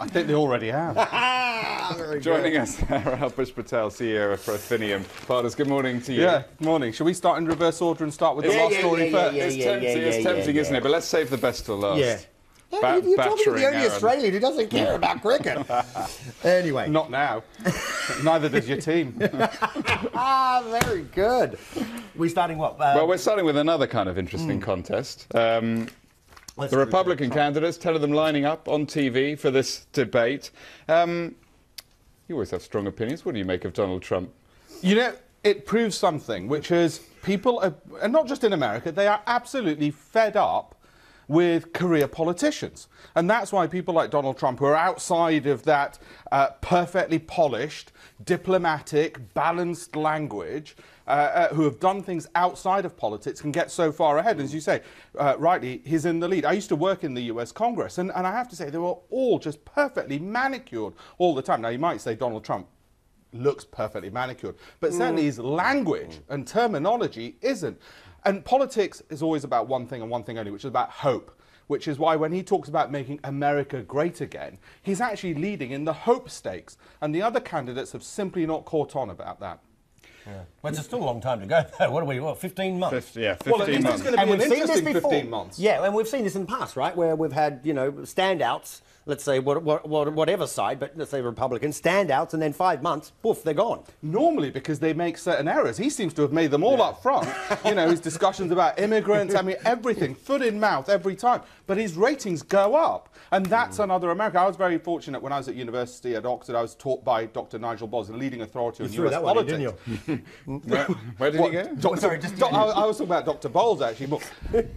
I think they already have. Joining us now, Alpesh Patel, CEO of Prothenium Partners. Good morning to you. Yeah, good morning. Shall we start in reverse order and start with the last story first? It's tempting, isn't it? But let's save the best till last. Yeah. You're talking to the only Australian who doesn't care about cricket. Anyway. Not now. Neither does your team. Very good. We're starting what? Well, we're starting with another kind of interesting contest. The Republican candidates, 10 of them lining up on TV for this debate. You always have strong opinions. What do you make of Donald Trump? You know, it proves something, which is people, and not just in America, they are absolutely fed up with career politicians. And that's why people like Donald Trump, who are outside of that perfectly polished, diplomatic, balanced language, who have done things outside of politics, can get so far ahead. As you say, rightly, he's in the lead. I used to work in the US Congress, and I have to say, they were all just perfectly manicured all the time. Now, you might say Donald Trump looks perfectly manicured, but certainly his language and terminology isn't. And politics is always about one thing and one thing only, which is about hope, which is why when he talks about making America great again, he's actually leading in the hope stakes. And the other candidates have simply not caught on about that. Yeah. Well, it's still a long time to go, though. What are we, 15 months? 15 months. Well, it's going to be an interesting 15 months. Yeah, and we've seen this in the past, right, where we've had, you know, standouts, let's say whatever side, but let's say Republicans, standouts, and then 5 months, poof, they're gone. Normally because they make certain errors. He seems to have made them all up front. You know, his discussions about immigrants, I mean, everything, foot in mouth every time. But his ratings go up. And that's another America. I was very fortunate when I was at university at Oxford. I was taught by Dr. Nigel Bos, a leading authority on US politics. Where did he go? Sorry, I was talking about Dr. Bowles, actually.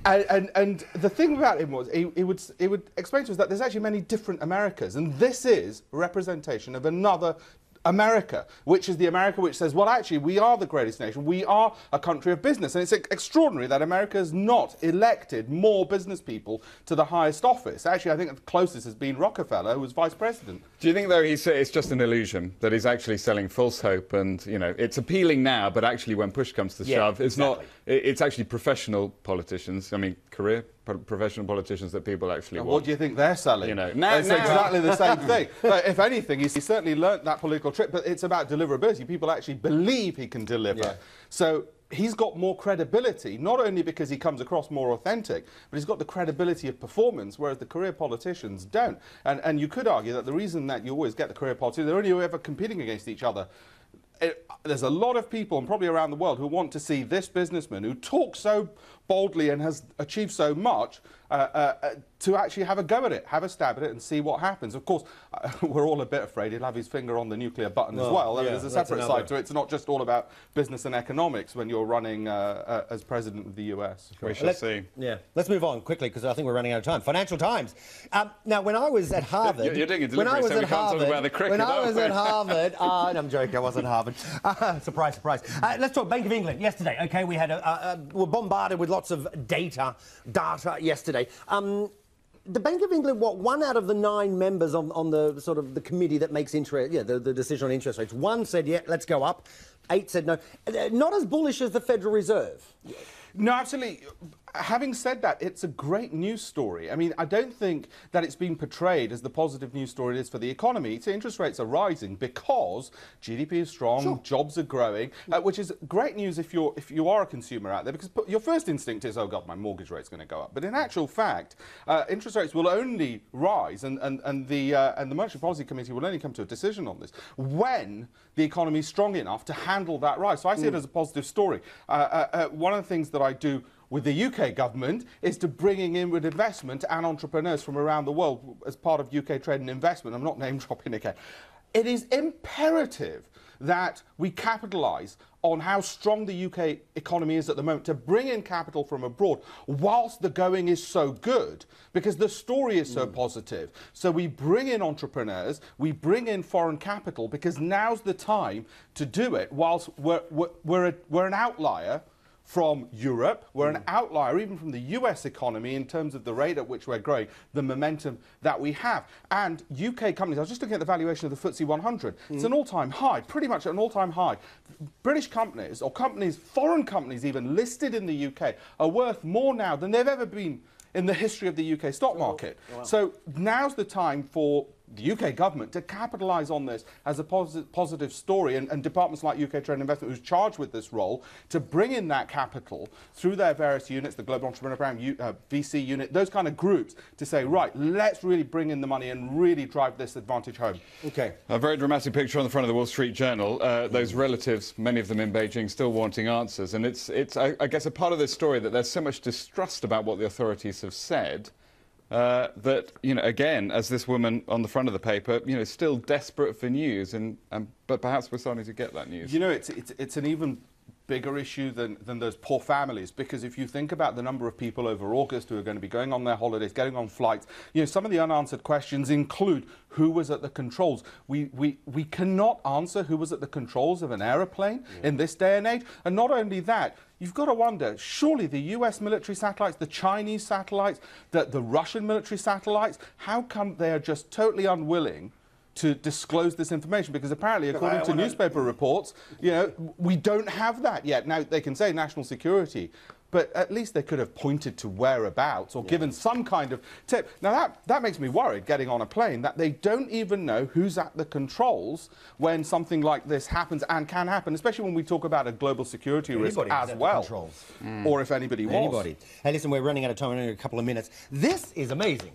And the thing about him was, he would explain to us that there's actually many different Americas, and this is a representation of another America, which is the America which says, well, actually, we are the greatest nation. We are a country of business. And it's extraordinary that America has not elected more business people to the highest office. Actually, I think the closest has been Rockefeller, who was vice president. Do you think, though, it's just an illusion, that he's actually selling false hope and, you know, it's appealing now, but actually when push comes to shove, it's not, it's actually professional politicians, I mean, career professional politicians that people actually want. What do you think they're selling? You know, it's exactly the same thing. If anything, he certainly learnt that political trick, but it's about deliverability. People actually believe he can deliver. Yeah. So he's got more credibility, not only because he comes across more authentic, but he's got the credibility of performance, whereas the career politicians don't. And you could argue that the reason that you always get the career politicians, they're only ever competing against each other. There's a lot of people, and probably around the world, who want to see this businessman who talks so boldly and has achieved so much to actually have a go at it, have a stab at it and see what happens. Of course, we're all a bit afraid he'll have his finger on the nuclear button as well. Yeah, there's a separate side to it. It's not just all about business and economics when you're running as president of the US. We shall see. Yeah. Let's move on quickly because I think we're running out of time. Financial Times. Now, when I was at Harvard... You're doing a delivery, so we can't talk about the cricket. When I was at Harvard... no, I'm joking, I wasn't at Harvard. Surprise, surprise. Let's talk Bank of England yesterday. OK, we had we're bombarded with lots of data yesterday. The Bank of England, what, 1 out of the 9 members on the sort of the committee that makes the decision on interest rates, 1 said, yeah, let's go up, 8 said no. Not as bullish as the Federal Reserve. No, absolutely. Having said that, it's a great news story. I mean, I don't think that it's been portrayed as the positive news story it is for the economy. So interest rates are rising because GDP is strong, jobs are growing, which is great news if you are a consumer out there, because your first instinct is, oh God, my mortgage rate's going to go up. But in actual fact, interest rates will only rise, and the Monetary Policy Committee will only come to a decision on this when the economy is strong enough to handle that rise. So I see it as a positive story. One of the things that I do with the UK government is to bringing in with investment and entrepreneurs from around the world as part of UK trade and investment. I'm not name dropping again. It is imperative that we capitalise on how strong the UK economy is at the moment to bring in capital from abroad whilst the going is so good, because the story is so positive. So we bring in entrepreneurs, we bring in foreign capital, because now's the time to do it whilst we're an outlier from Europe. We're an outlier even from the US economy in terms of the rate at which we're growing, the momentum that we have. And UK companies, I was just looking at the valuation of the FTSE 100. It's an all-time high, pretty much an all-time high. British companies, or companies, foreign companies even, listed in the UK are worth more now than they've ever been in the history of the UK stock market. Wow. So now's the time for the UK government to capitalise on this as a positive story, and departments like UK Trade and Investment, who's charged with this role, to bring in that capital through their various units, the Global Entrepreneur Program, VC unit, those kind of groups, to say, right, let's really bring in the money and really drive this advantage home. Okay. A very dramatic picture on the front of the Wall Street Journal. Those relatives, many of them in Beijing, still wanting answers. And it's I guess, a part of this story that there's so much distrust about what the authorities have said that, again, as this woman on the front of the paper, still desperate for news. But perhaps we're starting to get that news. It's an even bigger issue than those poor families, because if you think about the number of people over August who are going to be going on their holidays, getting on flights, some of the unanswered questions include who was at the controls. We cannot answer who was at the controls of an aeroplane in this day and age. And not only that, you've got to wonder, surely the US military satellites, the Chinese satellites, the Russian military satellites, how come they are just totally unwilling to disclose this information? Because apparently, according to newspaper reports, we don't have that yet. Now, they can say national security, but at least they could have pointed to whereabouts or given some kind of tip. Now, that makes me worried, getting on a plane, that they don't even know who's at the controls when something like this happens, and can happen, especially when we talk about a global security risk as well. Or if anybody was. Hey, listen, we're running out of time in a couple of minutes. This is amazing.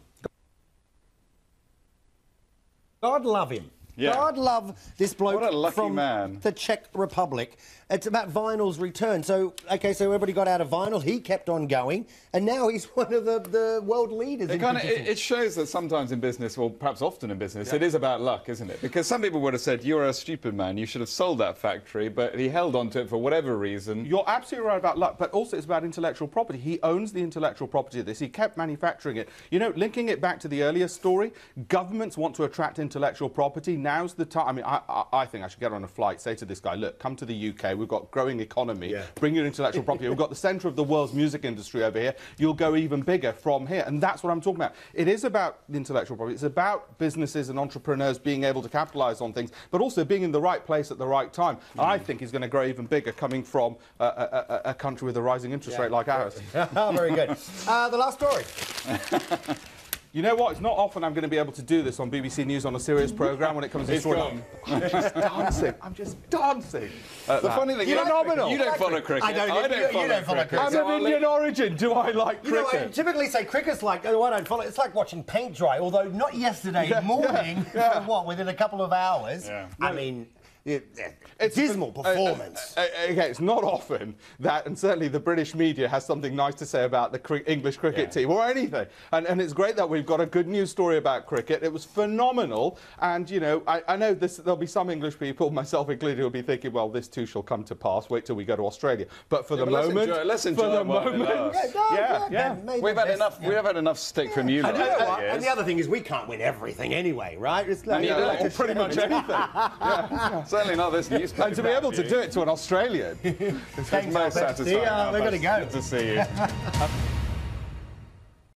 God love him. Yeah. God love this bloke what a lucky from man. the Czech Republic. It's about vinyl's return. So everybody got out of vinyl. He kept on going, and now he's one of the world leaders. It shows that sometimes in business, or perhaps often in business, it is about luck, isn't it? Because some people would have said, you're a stupid man, you should have sold that factory, but he held on to it for whatever reason. You're absolutely right about luck, but also it's about intellectual property. He owns the intellectual property of this. He kept manufacturing it. Linking it back to the earlier story, governments want to attract intellectual property. Now's the time. I mean, I think I should get on a flight, say to this guy, look, come to the UK, we've got growing economy, bring your intellectual property. We've got the centre of the world's music industry over here. You'll go even bigger from here. And that's what I'm talking about. It is about the intellectual property. It's about businesses and entrepreneurs being able to capitalise on things, but also being in the right place at the right time. I think he's going to grow even bigger coming from a country with a rising interest rate like ours. Very good. The last story. You know what? It's not often I'm going to be able to do this on BBC News on a serious programme when it comes to story. I'm just dancing. I'm just dancing. The funny thing is, you don't follow cricket. I don't follow cricket. I'm of Indian origin. Do I like cricket? I typically say cricket's like, I don't follow. It's like watching paint dry, although not yesterday morning, within a couple of hours. Yeah. I mean, it's dismal performance. Okay, it's not often that, and certainly the British media has something nice to say about the English cricket team or anything. And it's great that we've got a good news story about cricket. It was phenomenal. And, I know there'll be some English people, myself included, who'll be thinking, well, this too shall come to pass. Wait till we go to Australia. But for the moment... Let's enjoy the moment. We've had enough stick from you. And the other thing is, we can't win everything anyway, right? It's like, pretty much anything. Certainly not this newspaper. And to be able to do it to an Australian, it's most satisfying. We're going to go. Good to see you.